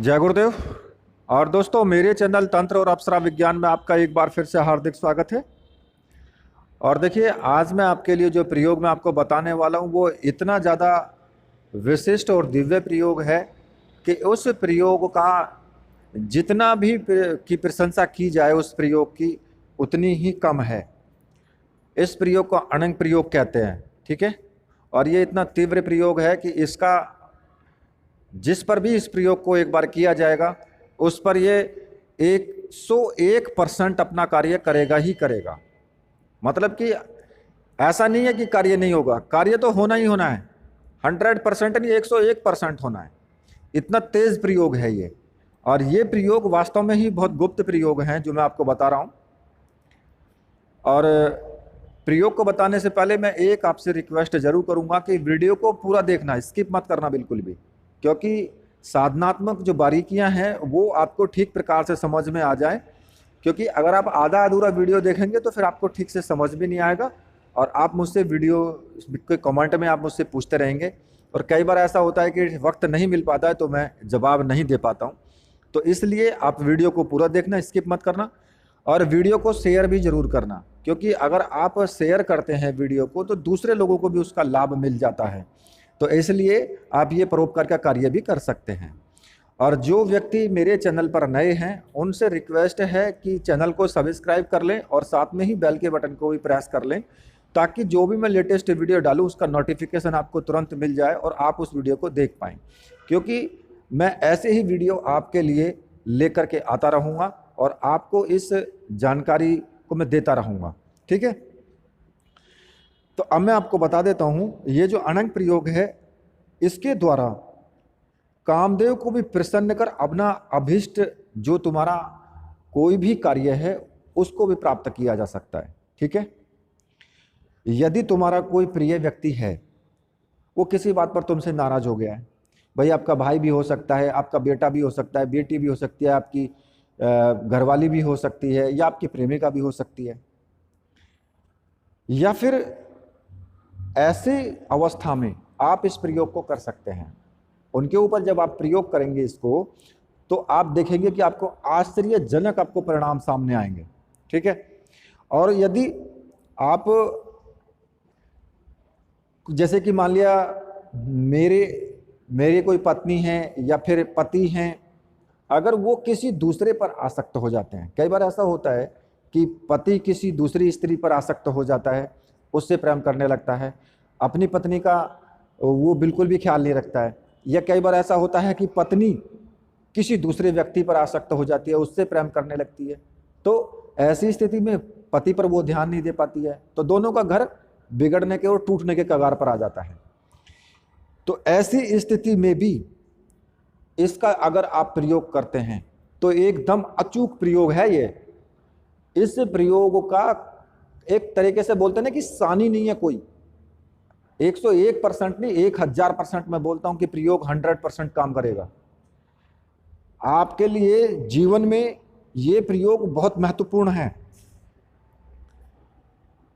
जय गुरुदेव। और दोस्तों, मेरे चैनल तंत्र और अप्सरा विज्ञान में आपका एक बार फिर से हार्दिक स्वागत है। और देखिए, आज मैं आपके लिए जो प्रयोग मैं आपको बताने वाला हूँ वो इतना ज़्यादा विशिष्ट और दिव्य प्रयोग है कि उस प्रयोग का जितना भी की प्रशंसा की जाए उस प्रयोग की उतनी ही कम है। इस प्रयोग को अनंग प्रयोग कहते हैं, ठीक है। और ये इतना तीव्र प्रयोग है कि इसका जिस पर भी इस प्रयोग को एक बार किया जाएगा उस पर ये 101% अपना कार्य करेगा ही करेगा। मतलब कि ऐसा नहीं है कि कार्य नहीं होगा, कार्य तो होना ही होना है। 100% नहीं, 101% होना है। इतना तेज प्रयोग है ये। और ये प्रयोग वास्तव में ही बहुत गुप्त प्रयोग हैं जो मैं आपको बता रहा हूँ। और प्रयोग को बताने से पहले मैं एक आपसे रिक्वेस्ट जरूर करूंगा कि वीडियो को पूरा देखना, स्किप मत करना बिल्कुल भी, क्योंकि साधनात्मक जो बारीकियां हैं वो आपको ठीक प्रकार से समझ में आ जाए। क्योंकि अगर आप आधा अधूरा वीडियो देखेंगे तो फिर आपको ठीक से समझ भी नहीं आएगा और आप मुझसे वीडियो के कमेंट में आप मुझसे पूछते रहेंगे। और कई बार ऐसा होता है कि वक्त नहीं मिल पाता है तो मैं जवाब नहीं दे पाता हूँ। तो इसलिए आप वीडियो को पूरा देखना, स्किप मत करना। और वीडियो को शेयर भी जरूर करना, क्योंकि अगर आप शेयर करते हैं वीडियो को तो दूसरे लोगों को भी उसका लाभ मिल जाता है। तो इसलिए आप ये परोपकार का कार्य भी कर सकते हैं। और जो व्यक्ति मेरे चैनल पर नए हैं उनसे रिक्वेस्ट है कि चैनल को सब्सक्राइब कर लें और साथ में ही बेल के बटन को भी प्रेस कर लें, ताकि जो भी मैं लेटेस्ट वीडियो डालूं उसका नोटिफिकेशन आपको तुरंत मिल जाए और आप उस वीडियो को देख पाएँ। क्योंकि मैं ऐसे ही वीडियो आपके लिए लेकर के आता रहूँगा और आपको इस जानकारी को मैं देता रहूँगा, ठीक है। तो अब मैं आपको बता देता हूँ, ये जो अनंग प्रयोग है इसके द्वारा कामदेव को भी प्रसन्न कर अपना अभिष्ट जो तुम्हारा कोई भी कार्य है उसको भी प्राप्त किया जा सकता है, ठीक है। यदि तुम्हारा कोई प्रिय व्यक्ति है, वो किसी बात पर तुमसे नाराज हो गया है, भाई आपका भाई भी हो सकता है, आपका बेटा भी हो सकता है, बेटी भी हो सकती है, आपकी घरवाली भी हो सकती है, या आपकी प्रेमिका भी हो सकती है, या फिर ऐसे अवस्था में आप इस प्रयोग को कर सकते हैं। उनके ऊपर जब आप प्रयोग करेंगे इसको तो आप देखेंगे कि आपको आश्चर्यजनक आपको परिणाम सामने आएंगे, ठीक है। और यदि आप जैसे कि मान लिया मेरे कोई पत्नी है या फिर पति हैं, अगर वो किसी दूसरे पर आसक्त हो जाते हैं, कई बार ऐसा होता है कि पति किसी दूसरी स्त्री पर आसक्त हो जाता है, उससे प्रेम करने लगता है, अपनी पत्नी का वो बिल्कुल भी ख्याल नहीं रखता है। या कई बार ऐसा होता है कि पत्नी किसी दूसरे व्यक्ति पर आसक्त हो जाती है, उससे प्रेम करने लगती है। तो ऐसी स्थिति में पति पर वो ध्यान नहीं दे पाती है, तो दोनों का घर बिगड़ने के और टूटने के कगार पर आ जाता है। तो ऐसी स्थिति में भी इसका अगर आप प्रयोग करते हैं तो एकदम अचूक प्रयोग है ये। इस प्रयोग का एक तरीके से बोलते हैं ना कि सानी नहीं है कोई। 101% नहीं, 1000% मैं बोलता हूं कि प्रयोग 100% काम करेगा आपके लिए। जीवन में ये प्रयोग बहुत महत्वपूर्ण है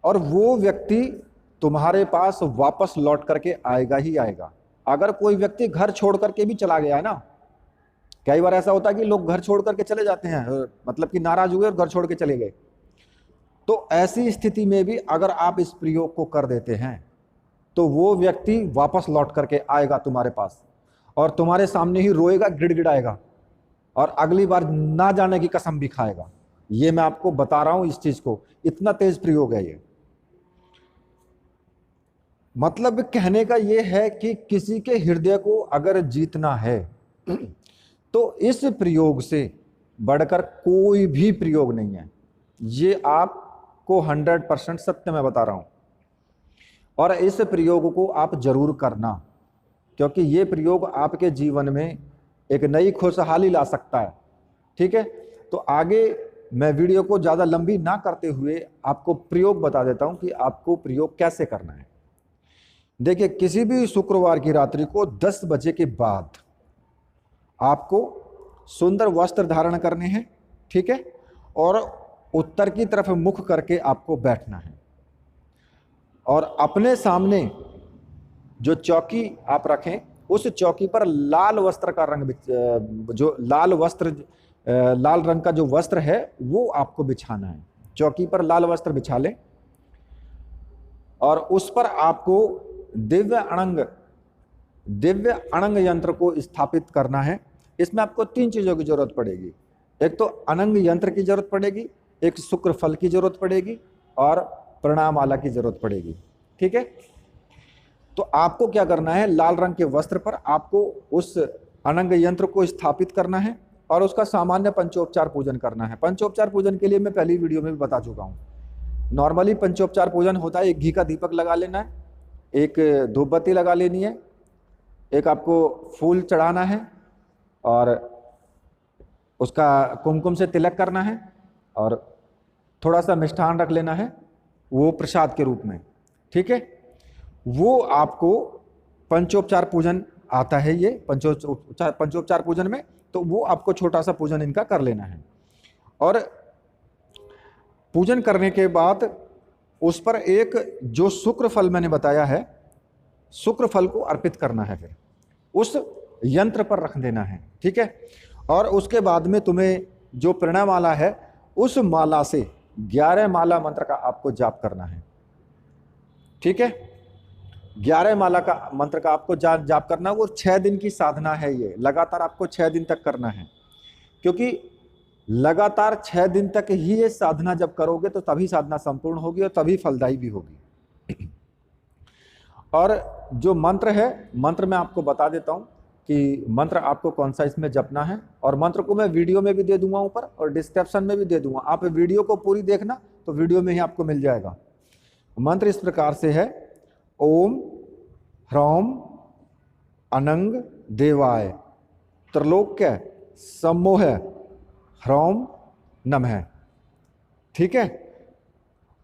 और वो व्यक्ति तुम्हारे पास वापस लौट करके आएगा ही आएगा। अगर कोई व्यक्ति घर छोड़ करके भी चला गया है ना, कई बार ऐसा होता है कि लोग घर छोड़ करके चले जाते हैं, मतलब कि नाराज हुए और घर छोड़ के चले गए। तो ऐसी स्थिति में भी अगर आप इस प्रयोग को कर देते हैं तो वो व्यक्ति वापस लौट करके आएगा तुम्हारे पास और तुम्हारे सामने ही रोएगा, गिड़गिड़ाएगा और अगली बार ना जाने की कसम भी खाएगा। ये मैं आपको बता रहा हूं इस चीज को, इतना तेज प्रयोग है ये। मतलब कहने का ये है कि किसी के हृदय को अगर जीतना है तो इस प्रयोग से बढ़कर कोई भी प्रयोग नहीं है। ये आपको 100% सत्य मैं बता रहा हूं। और इस प्रयोग को आप जरूर करना, क्योंकि ये प्रयोग आपके जीवन में एक नई खुशहाली ला सकता है, ठीक है। तो आगे मैं वीडियो को ज़्यादा लंबी ना करते हुए आपको प्रयोग बता देता हूं कि आपको प्रयोग कैसे करना है। देखिए, किसी भी शुक्रवार की रात्रि को 10 बजे के बाद आपको सुंदर वस्त्र धारण करने हैं, ठीक है। और उत्तर की तरफ मुख करके आपको बैठना है और अपने सामने जो चौकी आप रखें उस चौकी पर लाल वस्त्र का रंग जो लाल रंग का जो वस्त्र है वो आपको बिछाना है। चौकी पर लाल वस्त्र बिछा लें और उस पर आपको दिव्य अणंग यंत्र को स्थापित करना है। इसमें आपको 3 चीजों की जरूरत पड़ेगी। एक तो अनंग यंत्र की जरूरत पड़ेगी, एक शुक्र फल की जरूरत पड़ेगी और प्रणामाला की जरूरत पड़ेगी। ठीक है, तो आपको क्या करना है, लाल रंग के वस्त्र पर आपको उस अनंग यंत्र को स्थापित करना है और उसका सामान्य पंचोपचार पूजन करना है। पंचोपचार पूजन के लिए मैं पहली वीडियो में भी बता चुका हूँ। नॉर्मली पंचोपचार पूजन होता है, एक घी का दीपक लगा लेना है, एक धूप बत्ती लगा लेनी है, एक आपको फूल चढ़ाना है और उसका कुमकुम से तिलक करना है और थोड़ा सा मिष्ठान रख लेना है वो प्रसाद के रूप में। ठीक है, वो आपको पंचोपचार पूजन आता है, ये पंचोपचार पूजन में, तो वो आपको छोटा सा पूजन इनका कर लेना है। और पूजन करने के बाद उस पर एक जो शुक्र फल मैंने बताया है, शुक्र फल को अर्पित करना है, फिर उस यंत्र पर रख देना है। ठीक है, और उसके बाद में तुम्हें जो प्रणमाला है उस माला से 11 माला मंत्र का आपको जाप करना है। ठीक है, 11 माला का मंत्र का आपको जाप करना है। वो 6 दिन की साधना है, ये लगातार आपको 6 दिन तक करना है, क्योंकि लगातार 6 दिन तक ही ये साधना जब करोगे तो तभी साधना संपूर्ण होगी और तभी फलदायी भी होगी। और जो मंत्र है, मंत्र मैं आपको बता देता हूं कि मंत्र आपको कौन सा इसमें जपना है, और मंत्र को मैं वीडियो में भी दे दूंगा ऊपर और डिस्क्रिप्शन में भी दे दूंगा। आप वीडियो को पूरी देखना तो वीडियो में ही आपको मिल जाएगा। मंत्र इस प्रकार से है, ओम ह्रौम अनंग देवाय त्रलोक्य सम्मोह ह्रौम नमः। ठीक है,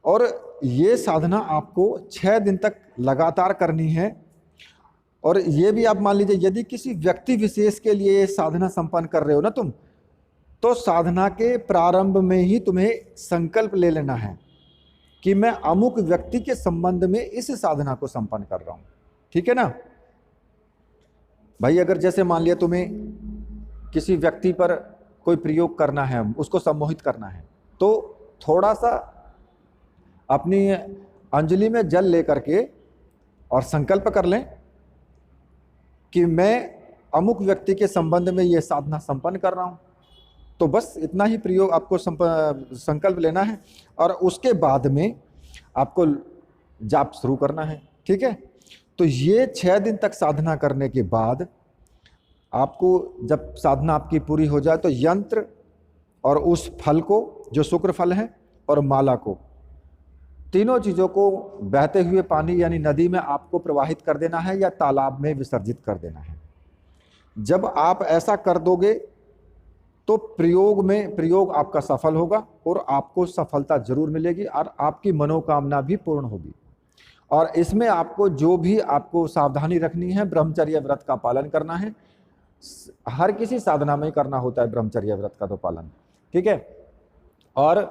और ये साधना आपको 6 दिन तक लगातार करनी है। और ये भी आप मान लीजिए, यदि किसी व्यक्ति विशेष के लिए ये साधना संपन्न कर रहे हो ना तुम, तो साधना के प्रारंभ में ही तुम्हें संकल्प ले लेना है कि मैं अमुक व्यक्ति के संबंध में इस साधना को संपन्न कर रहा हूं। ठीक है ना भाई, अगर जैसे मान लिया तुम्हें किसी व्यक्ति पर कोई प्रयोग करना है, उसको सम्मोहित करना है, तो थोड़ा सा अपनी अंजलि में जल लेकर के और संकल्प कर लें कि मैं अमुक व्यक्ति के संबंध में ये साधना संपन्न कर रहा हूं। तो बस इतना ही प्रयोग आपको संकल्प लेना है और उसके बाद में आपको जाप शुरू करना है। ठीक है, तो ये 6 दिन तक साधना करने के बाद आपको जब साधना आपकी पूरी हो जाए तो यंत्र और उस फल को, जो शुक्र फल है, और माला को, तीनों चीज़ों को बहते हुए पानी यानी नदी में आपको प्रवाहित कर देना है या तालाब में विसर्जित कर देना है। जब आप ऐसा कर दोगे तो प्रयोग आपका सफल होगा और आपको सफलता जरूर मिलेगी और आपकी मनोकामना भी पूर्ण होगी। और इसमें आपको जो भी आपको सावधानी रखनी है, ब्रह्मचर्य व्रत का पालन करना है। हर किसी साधना में ही करना होता है ब्रह्मचर्य व्रत का तो पालन। ठीक है, और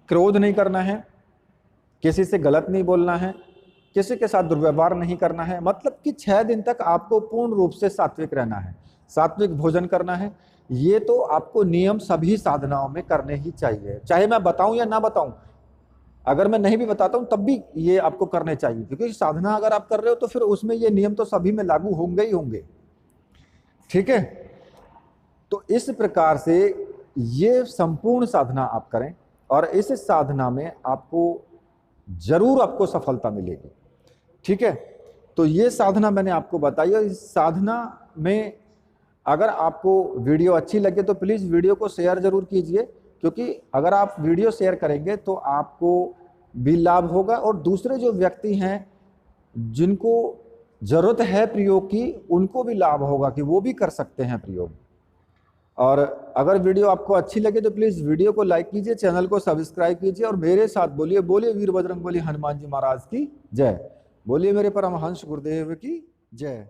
क्रोध नहीं करना है, किसी से गलत नहीं बोलना है, किसी के साथ दुर्व्यवहार नहीं करना है। मतलब कि 6 दिन तक आपको पूर्ण रूप से सात्विक रहना है, सात्विक भोजन करना है। ये तो आपको नियम सभी साधनाओं में करने ही चाहिए, चाहे मैं बताऊं या ना बताऊं। अगर मैं नहीं भी बताता हूं तब भी ये आपको करने चाहिए, क्योंकि साधना अगर आप कर रहे हो तो फिर उसमें ये नियम तो सभी में लागू होंगे ही होंगे। ठीक है, तो इस प्रकार से ये संपूर्ण साधना आप करें और इस साधना में आपको सफलता मिलेगी। ठीक है, तो ये साधना मैंने आपको बताई। और इस साधना में अगर आपको वीडियो अच्छी लगे तो प्लीज़ वीडियो को शेयर जरूर कीजिए, क्योंकि अगर आप वीडियो शेयर करेंगे तो आपको भी लाभ होगा और दूसरे जो व्यक्ति हैं जिनको ज़रूरत है प्रयोग की, उनको भी लाभ होगा कि वो भी कर सकते हैं प्रयोग। और अगर वीडियो आपको अच्छी लगे तो प्लीज़ वीडियो को लाइक कीजिए, चैनल को सब्सक्राइब कीजिए और मेरे साथ बोलिए, बोलिए वीर बजरंग बली हनुमान जी महाराज की जय, बोलिए मेरे परमहंस गुरुदेव की जय।